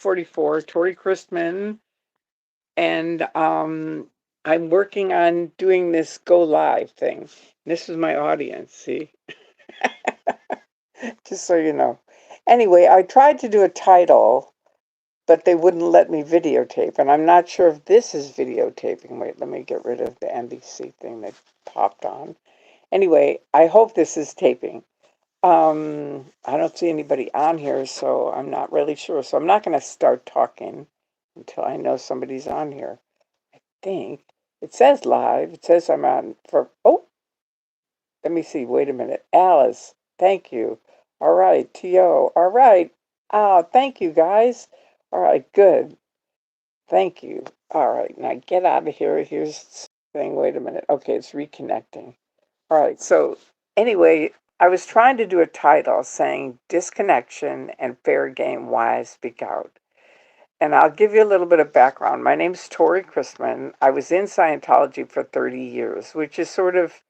44, Tori Christman, and I'm working on doing this go live thing. This is my audience, see? Just so you know. Anyway, I tried to do a title, but they wouldn't let me videotape, and I'm not sure if this is videotaping. Wait, let me get rid of the NBC thing that popped on. Anyway, I hope this is taping. I don't see anybody on here, so I'm not really sure. So I'm not going to start talking until I know somebody's on here. I think it says live. It says I'm on for. Oh, let me see. Wait a minute. Alice, thank you. All right. T.O. All right. Thank you, guys. All right. Good. Thank you. All right. Now get out of here. Here's the thing. Wait a minute. Okay, it's reconnecting. All right. So, anyway, I was trying to do a title saying Disconnection and Fair Game Why I Speak Out. And I'll give you a little bit of background. My name's Tori Christman. I was in Scientology for 30 years, which is sort of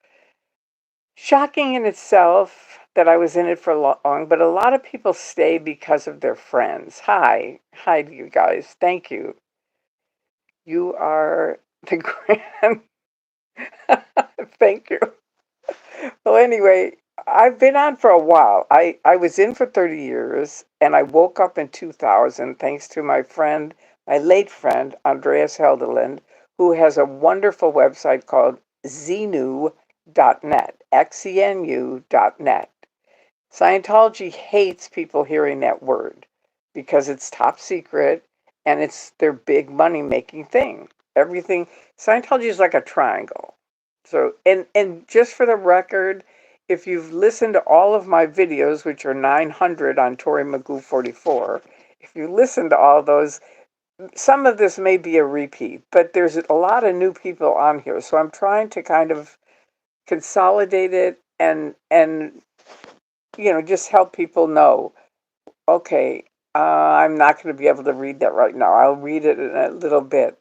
shocking in itself that I was in it for long, but a lot of people stay because of their friends. Hi. Hi to you guys. Thank you. You are the grand. Thank you. Well, anyway, I've been on for a while. I was in for 30 years and I woke up in 2000 thanks to my friend, my late friend, Andreas Helderland, who has a wonderful website called xenu.net, xenu.net. Scientology hates people hearing that word because it's top secret and it's their big money making thing. Everything Scientology is like a triangle. So and just for the record, if you've listened to all of my videos, which are 900 on ToryMagoo44, if you listen to all those, some of this may be a repeat, but there's a lot of new people on here. So I'm trying to kind of consolidate it and just help people know, okay, I'm not going to be able to read that right now. I'll read it in a little bit.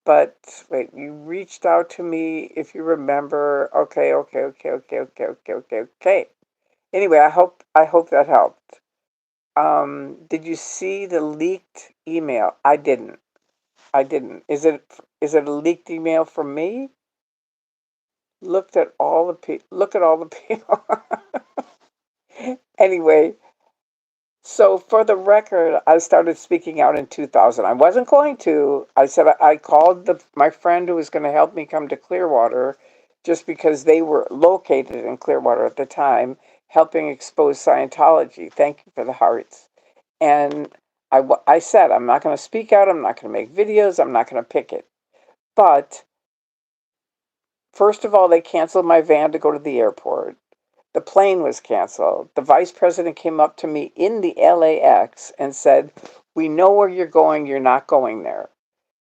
But wait, you reached out to me if you remember. Okay. Anyway, I hope that helped. Did you see the leaked email? I didn't. I didn't. Is it a leaked email from me? Look at all the people. Anyway, so for the record, I started speaking out in 2000. I wasn't going to. I said I called my friend who was going to help me come to Clearwater just because they were located in Clearwater at the time, helping expose Scientology. Thank you for the hearts. And I said, I'm not going to speak out. I'm not going to make videos. I'm not going to pick it. But first of all, they canceled my van to go to the airport. The plane was canceled. The vice president came up to me in the LAX and said, "We know where you're going. You're not going there."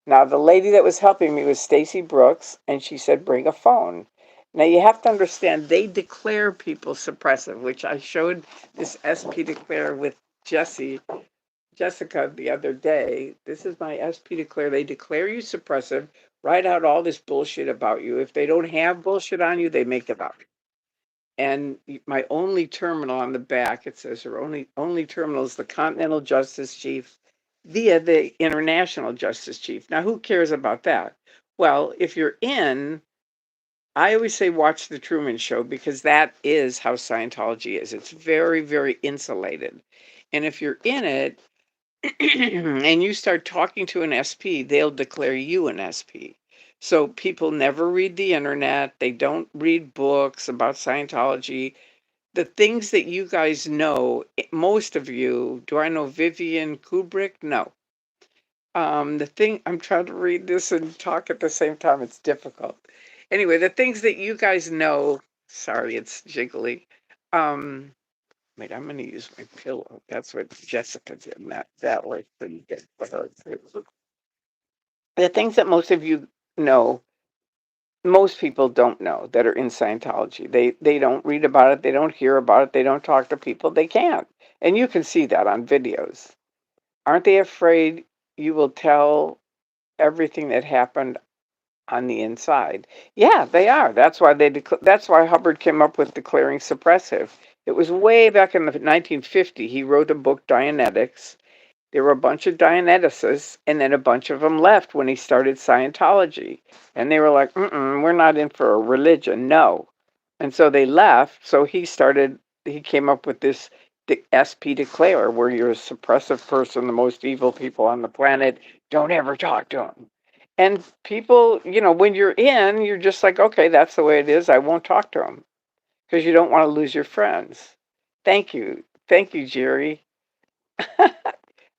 Now, the lady that was helping me was Stacy Brooks, and she said, "Bring a phone." Now, you have to understand, they declare people suppressive, which I showed this SP declare with Jessica the other day. This is my SP declare. They declare you suppressive, write out all this bullshit about you. If they don't have bullshit on you, they make it up. And my only terminal on the back, it says her only terminal is the Continental Justice Chief via the International Justice Chief. Now, who cares about that? Well, if you're in, I always say watch the Truman Show because that is how Scientology is. It's very, very insulated. And if you're in it and you start talking to an SP, they'll declare you an SP. So people never read the internet. They don't read books about Scientology. The things that you guys know, most of you, do I know Vivian Kubrick? No. The thing, I'm trying to read this and talk at the same time. It's difficult. Anyway, the things that you guys know, sorry, it's jiggly. Um, Wait, I'm going to use my pillow. That's what Jessica did. And that way so you get for her. The things that most of you know, most people don't know that are in Scientology. They don't read about it, they don't hear about it, they don't talk to people, they can't. And you can see that on videos. Aren't they afraid you will tell everything that happened on the inside? Yeah, they are. That's why Hubbard came up with declaring suppressive. It was way back in the 1950s. He wrote a book, Dianetics, There were a bunch of Dianeticists, and then a bunch of them left when he started Scientology. And they were like, we're not in for a religion, no. And so they left. So he came up with this SP declare, where you're a suppressive person, the most evil people on the planet, don't ever talk to them. And people, when you're in, you're just like, okay, that's the way it is. I won't talk to them because you don't want to lose your friends. Thank you. Thank you, Jerry.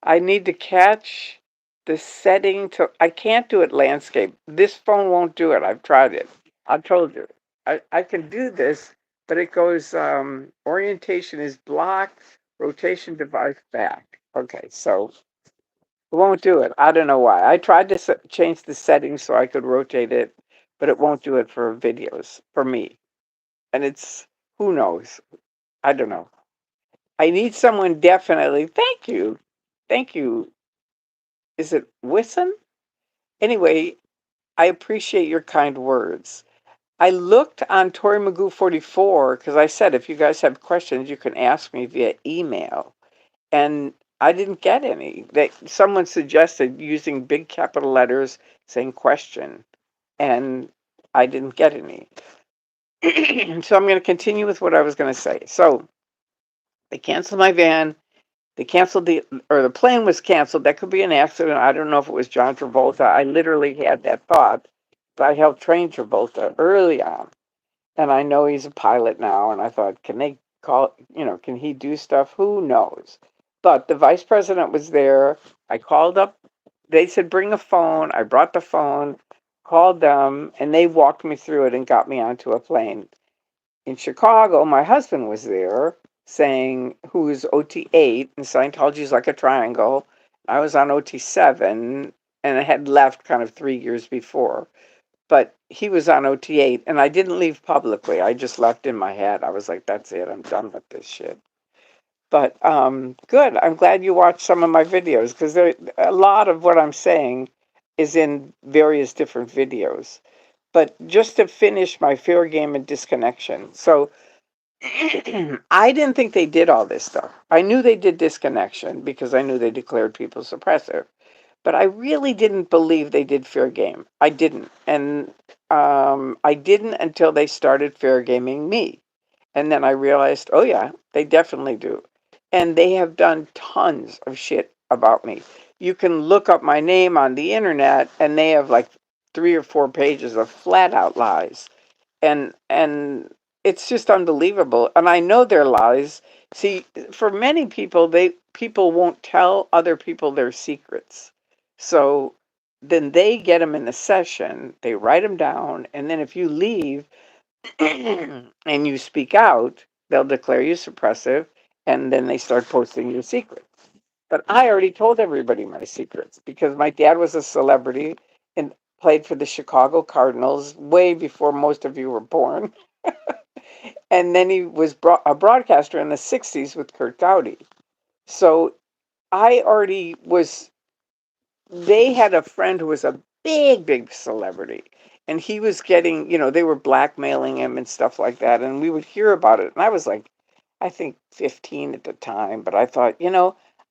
I need to catch the setting to. I can't do it landscape. This phone won't do it. I've tried it. I told you. I can do this, but it goes orientation is blocked, rotation device back. Okay, so it won't do it. I don't know why. I tried to change the settings so I could rotate it, but it won't do it for videos for me. And it's who knows? I don't know. I need someone definitely. Thank you. Thank you. Is it Wisson? Anyway, I appreciate your kind words. I looked on ToryMagoo44 because I said if you guys have questions, you can ask me via email. And I didn't get any. Someone suggested using big capital letters saying question, and I didn't get any. So I'm going to continue with what I was going to say. So they canceled my van. They canceled the plane was canceled. That could be an accident. I don't know if it was John Travolta. I literally had that thought. But I helped train Travolta early on. And I know he's a pilot now. And I thought, can they can he do stuff? Who knows? But the vice president was there. I called up. They said, bring a phone. I brought the phone, called them, and they walked me through it and got me onto a plane. In Chicago, my husband was there saying, who's OT8, and Scientology is like a triangle. I was on OT7, and I had left kind of 3 years before. But he was on OT8, and I didn't leave publicly. I just left in my head. I was like, that's it. I'm done with this shit. But good. I'm glad you watched some of my videos because a lot of what I'm saying is in various different videos. But just to finish my fair game and disconnection. So I didn't think they did all this stuff. I knew they did disconnection because I knew they declared people suppressive. But I really didn't believe they did fair game. I didn't. And I didn't until they started fair gaming me. And then I realized, oh, yeah, they definitely do. And they have done tons of shit about me. You can look up my name on the internet, and they have like 3 or 4 pages of flat out lies. And it's just unbelievable. And I know they're lies. See, for many people, people won't tell other people their secrets. So then they get them in the session, they write them down, and then if you leave and you speak out, they'll declare you suppressive, and then they start posting your secrets. But I already told everybody my secrets because my dad was a celebrity and played for the Chicago Cardinals way before most of you were born. And then he was a broadcaster in the 60s with Kurt Dowdy. So I already was, they had a friend who was a big, big celebrity. And he was getting, they were blackmailing him and stuff like that. And we would hear about it. And I was like, I think 15 at the time, but I thought,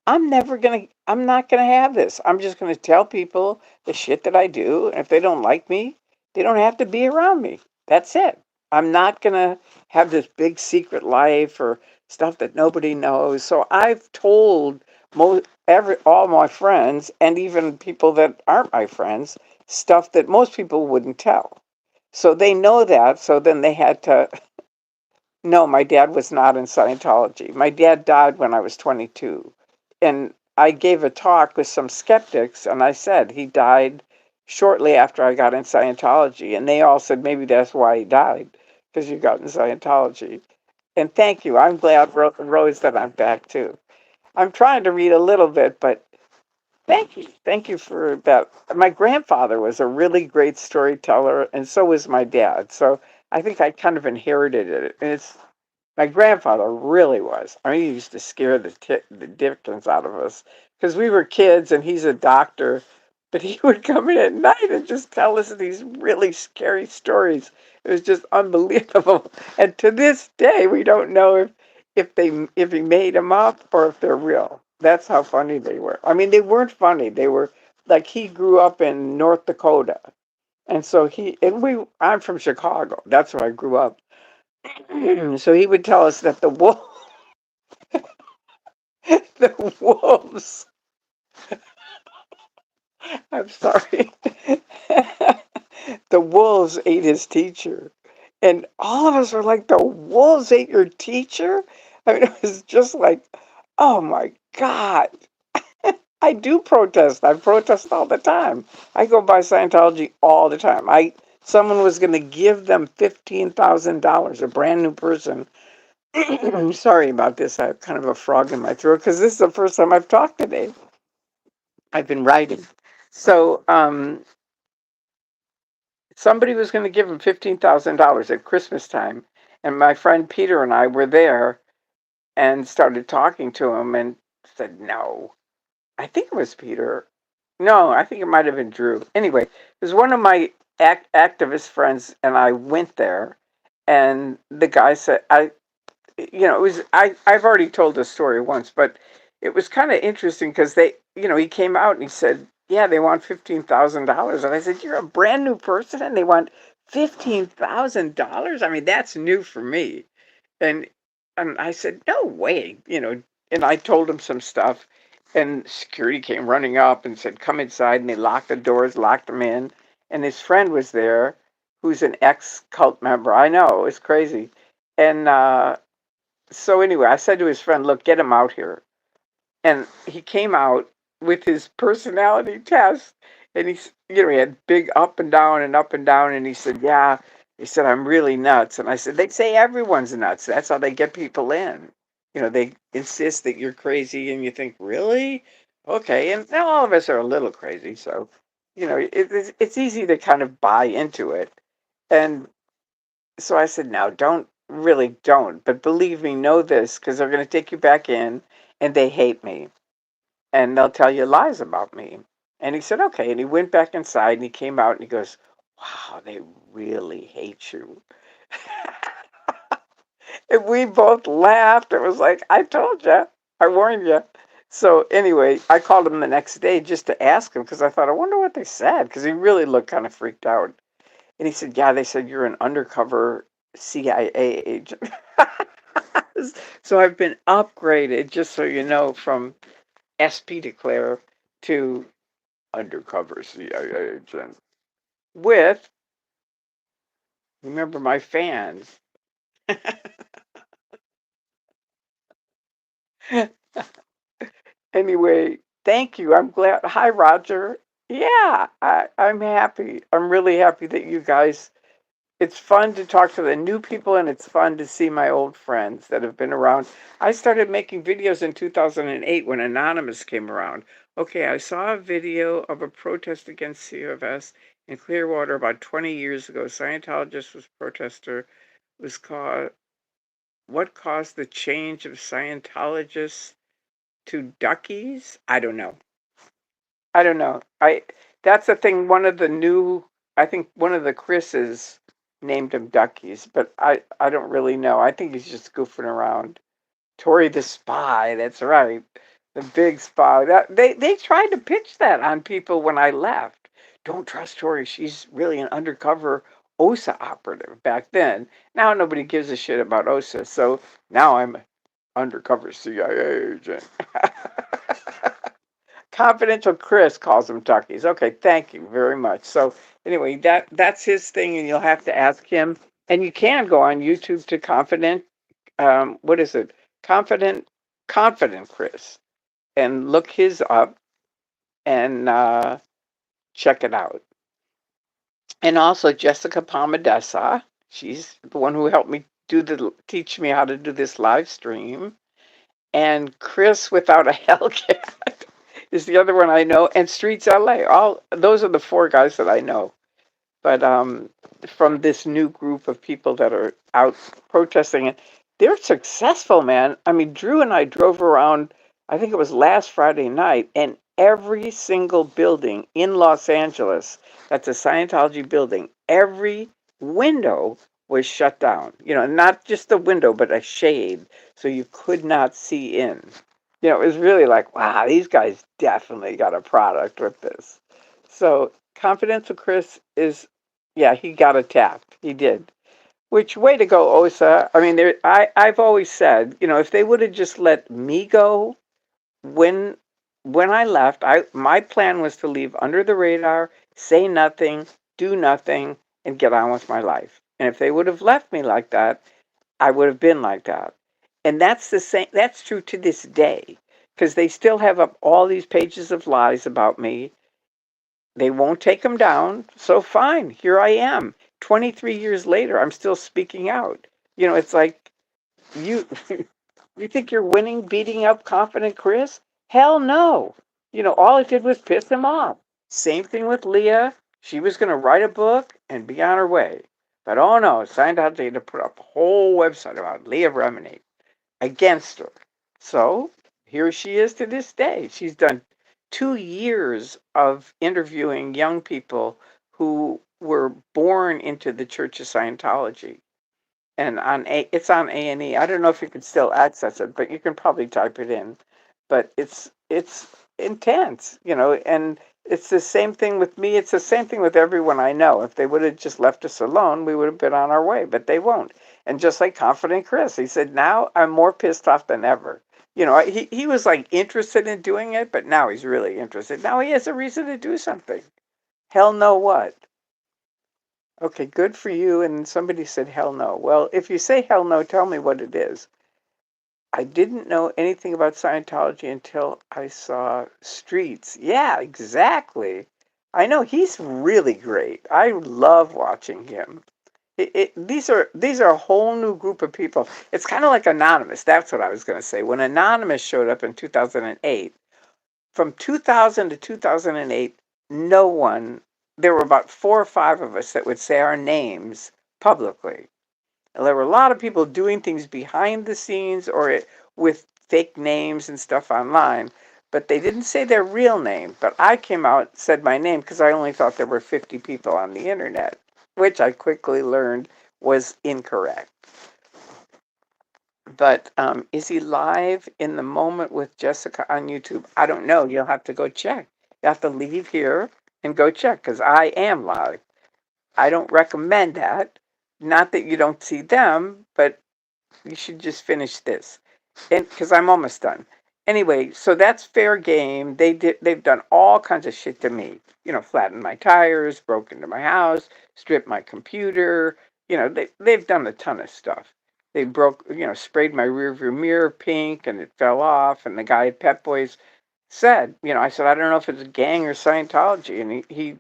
I'm not going to have this. I'm just going to tell people the shit that I do. And if they don't like me, they don't have to be around me. That's it. I'm not going to have this big secret life or stuff that nobody knows. So I've told all my friends and even people that aren't my friends stuff that most people wouldn't tell. So they know that. So then they had to. No, my dad was not in Scientology. My dad died when I was 22. And I gave a talk with some skeptics, and I said he died shortly after I got in Scientology. And they all said maybe that's why he died, because you got in Scientology. And thank you. I'm glad, Rose, that I'm back too. I'm trying to read a little bit, but thank you. Thank you for that. My grandfather was a really great storyteller, and so was my dad. So I think I kind of inherited it. And my grandfather really was. I mean, he used to scare the dickens out of us because we were kids and he's a doctor, but he would come in at night and just tell us these really scary stories. It was just unbelievable. And to this day, we don't know if he made them up or if they're real. That's how funny they were. I mean, they weren't funny. They were like he grew up in North Dakota, and so I'm from Chicago. That's where I grew up. So he would tell us that the wolves. I'm sorry. The wolves ate his teacher. And all of us were like, the wolves ate your teacher? I mean, it was just like, oh my God. I do protest. I protest all the time. I go by Scientology all the time. Someone was going to give them $15,000, a brand new person. I'm sorry about this. I have kind of a frog in my throat because this is the first time I've talked today. I've been writing. So, somebody was going to give him $15,000 at Christmas time, and my friend Peter and I were there and started talking to him and said no. I think it was Peter. No, I think it might have been Drew. Anyway, it was one of my activist friends, and I went there, and the guy said, it was I've already told this story once, but it was kind of interesting because he came out and he said, yeah, they want $15,000, and I said, you're a brand new person and they want $15,000. I mean, that's new for me. and and I said, no way, and I told him some stuff, and security came running up and said, come inside, and they locked the doors, locked him in, and his friend was there, who's an ex cult member. I know, it was crazy. And so anyway, I said to his friend, look, get him out here. And he came out with his personality test. And he had big up and down and up and down. And he said, yeah, he said, I'm really nuts. And I said, they say everyone's nuts. That's how they get people in. They insist that you're crazy and you think, really? Okay. And now all of us are a little crazy. So, it's easy to kind of buy into it. And so I said, no, don't. But believe me, know this, because they're going to take you back in and they hate me. And they'll tell you lies about me. And he said, okay. And he went back inside and he came out and he goes, wow, they really hate you. And we both laughed. It was like, I told you, I warned you. So anyway, I called him the next day just to ask him because I thought, I wonder what they said, because he really looked kind of freaked out. And he said, yeah, they said you're an undercover CIA agent. So I've been upgraded, just so you know, from SP declare to undercover CIA agent with, remember, my fans. Anyway, thank you. I'm glad. Hi, Roger. Yeah, I'm happy. I'm really happy that you guys, it's fun to talk to the new people, and it's fun to see my old friends that have been around. I started making videos in 2008 when Anonymous came around. Okay, I saw a video of a protest against CFS in Clearwater about 20 years ago. Scientologist was protester was called, what caused the change of Scientologists to duckies? I don't know. I don't know. That's the thing. I think one of the Chris's named him Duckies, but I don't really know. I think he's just goofing around. Tory the spy. That's right, the big spy. That they tried to pitch that on people when I left. Don't trust Tory. She's really an undercover OSA operative back then. Now nobody gives a shit about OSA. So now I'm undercover CIA agent. Confidential Chris calls them Duckies. Okay, thank you very much. So anyway, that's his thing, and you'll have to ask him. And you can go on YouTube to Confident. What is it? Confident, Confident Chris, and look his up and check it out. And also Jessica Palmadessa. She's the one who helped me teach me how to do this live stream. And Chris without a Hellcat is the other one I know, and Streets LA. All those are the four guys that I know. But from this new group of people that are out protesting, and they're successful, man. I mean, Drew and I drove around. I think it was last Friday night, and every single building in Los Angeles that's a Scientology building, every window was shut down. Not just the window, but a shade, so you could not see in. It was really like, wow, these guys definitely got a product with this. So Confidential Chris is, yeah, he got attacked. He did. Which way to go, Osa? I mean, I've always said, if they would have just let me go when I left, my plan was to leave under the radar, say nothing, do nothing, and get on with my life. And if they would have left me like that, I would have been like that. And that's the same. That's true to this day, because they still have up all these pages of lies about me. They won't take them down. So fine, here I am. 23 years later, I'm still speaking out. It's like you you think you're winning beating up Confident Chris? Hell no. All it did was piss him off. Same thing with Leah. She was going to write a book and be on her way. But oh no, Scientology had to put up a whole website about Leah Remini against her. So here she is to this day. She's done 2 years of interviewing young people who were born into the Church of Scientology, and it's on A&E. I don't know if you can still access it, but you can probably type it in. But it's intense, and it's the same thing with me. It's the same thing with everyone I know. If they would have just left us alone, we would have been on our way, but they won't. And just like Confident Chris, he said, now I'm more pissed off than ever. He was like interested in doing it, but now he's really interested. Now he has a reason to do something. Hell no what? Okay, good for you. And somebody said hell no. Well, if you say hell no, tell me what it is. I didn't know anything about Scientology until I saw Streets. Yeah, exactly. I know he's really great. I love watching him. These are a whole new group of people. It's kind of like Anonymous. That's what I was going to say. When Anonymous showed up in 2008, from 2000 to 2008, no one, there were about 4 or 5 of us that would say our names publicly. And there were a lot of people doing things behind the scenes or with fake names and stuff online, but they didn't say their real name. But I came out and said my name because I only thought there were 50 people on the internet, which I quickly learned was incorrect. But is he live in the moment with Jessica on YouTube? I don't know. You'll have to go check. You have to leave here and go check because I am live. I don't recommend that. Not that you don't see them, but you should just finish this, and because I'm almost done. Anyway, so that's fair game. They've done all kinds of shit to me. Flattened my tires, broke into my house, stripped my computer. They've done a ton of stuff. They sprayed my rearview mirror pink and it fell off. And the guy at Pep Boys said, I said, I don't know if it's a gang or Scientology. And he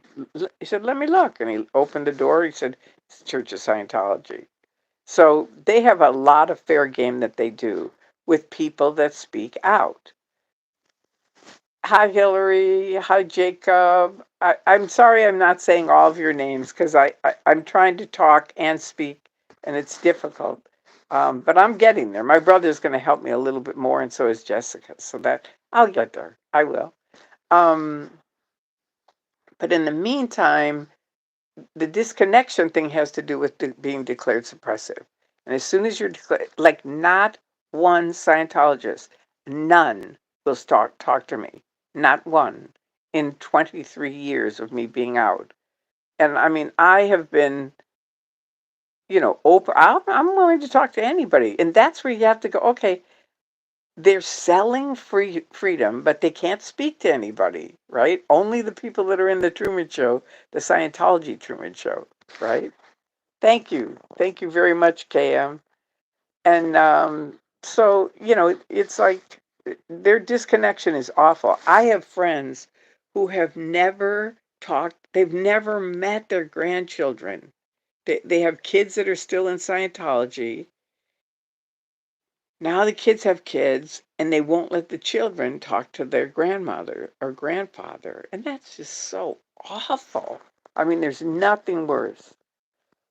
said, let me look. And he opened the door. He said, it's the Church of Scientology. So they have a lot of fair game that they do with people that speak out. Hi, Hillary. Hi, Jacob. I'm sorry I'm not saying all of your names because I'm trying to talk and speak, and it's difficult. But I'm getting there. My brother's going to help me a little bit more, and so is Jessica. So that I'll get there. I will. Um, but in the meantime, the disconnection thing has to do with being declared suppressive. And as soon as you're declared, like not one Scientologist, none will talk to me. Not one in 23 years of me being out. And I mean, I have been, open. I'm willing to talk to anybody. And that's where you have to go, okay, they're selling freedom, but they can't speak to anybody, right? Only the people that are in the Truman Show, the Scientology Truman Show, right? Thank you. Thank you very much, KM. And so, it's like their disconnection is awful. I have friends who have never talked, they've never met their grandchildren. They have kids that are still in Scientology. Now the kids have kids and they won't let the children talk to their grandmother or grandfather. And that's just so awful. I mean, there's nothing worse.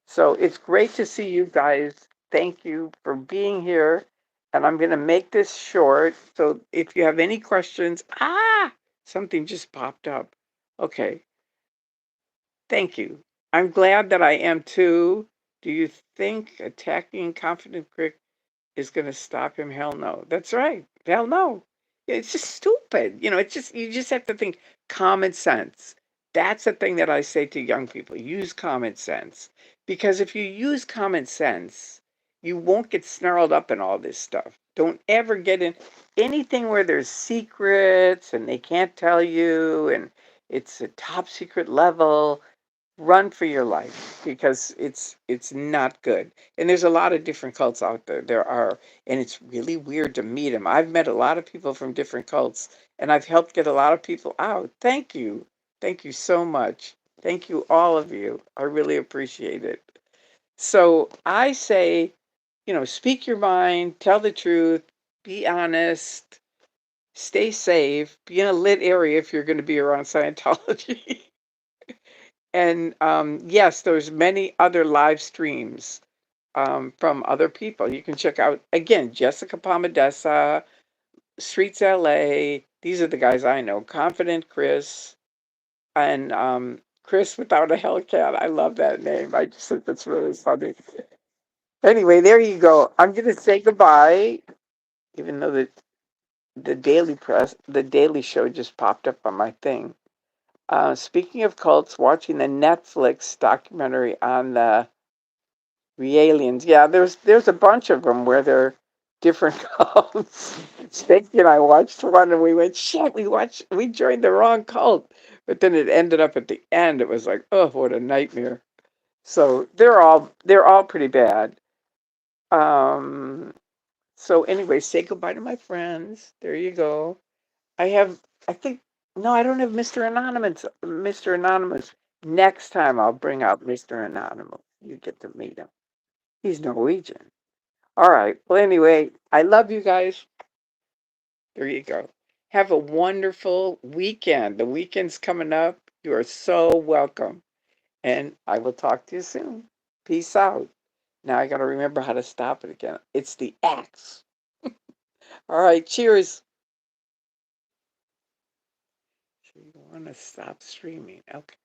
So it's great to see you guys. Thank you for being here. And I'm going to make this short. So if you have any questions, something just popped up. Okay. Thank you. I'm glad that I am too. Do you think attacking Confident Crick is going to stop him? Hell no. That's right. Hell no. It's just stupid. It's just you just have to think common sense. That's the thing that I say to young people. Use common sense. Because if you use common sense, you won't get snarled up in all this stuff. Don't ever get in anything where there's secrets and they can't tell you and it's a top secret level. Run for your life because it's not good. And there's a lot of different cults out there. There are, and it's really weird to meet them. I've met a lot of people from different cults, and I've helped get a lot of people out. Thank you so much. Thank you, all of you. I really appreciate it. So I say, speak your mind, tell the truth, be honest, stay safe, be in a lit area if you're going to be around Scientology. And yes, there's many other live streams from other people. You can check out again Jessica Palmadessa, Streets LA. These are the guys I know. Confident Chris and Chris without a Hellcat. I love that name. I just think that's really funny. Anyway, there you go. I'm gonna say goodbye, even though the Daily Show just popped up on my thing. Speaking of cults, watching the Netflix documentary on the Realians. Yeah, there's a bunch of them where they're different cults. Stacy and I watched one and we went, shit, we joined the wrong cult. But then it ended up at the end. It was like, oh, what a nightmare. So they're all pretty bad. Um, so anyway, say goodbye to my friends. There you go. I have, I think, no, I don't have Mr. Anonymous. Mr. Anonymous. Next time I'll bring out Mr. Anonymous. You get to meet him. He's Norwegian. All right. Well, anyway, I love you guys. There you go. Have a wonderful weekend. The weekend's coming up. You are so welcome. And I will talk to you soon. Peace out. Now I got to remember how to stop it again. It's the X. All right. Cheers. So you want to stop streaming. Okay.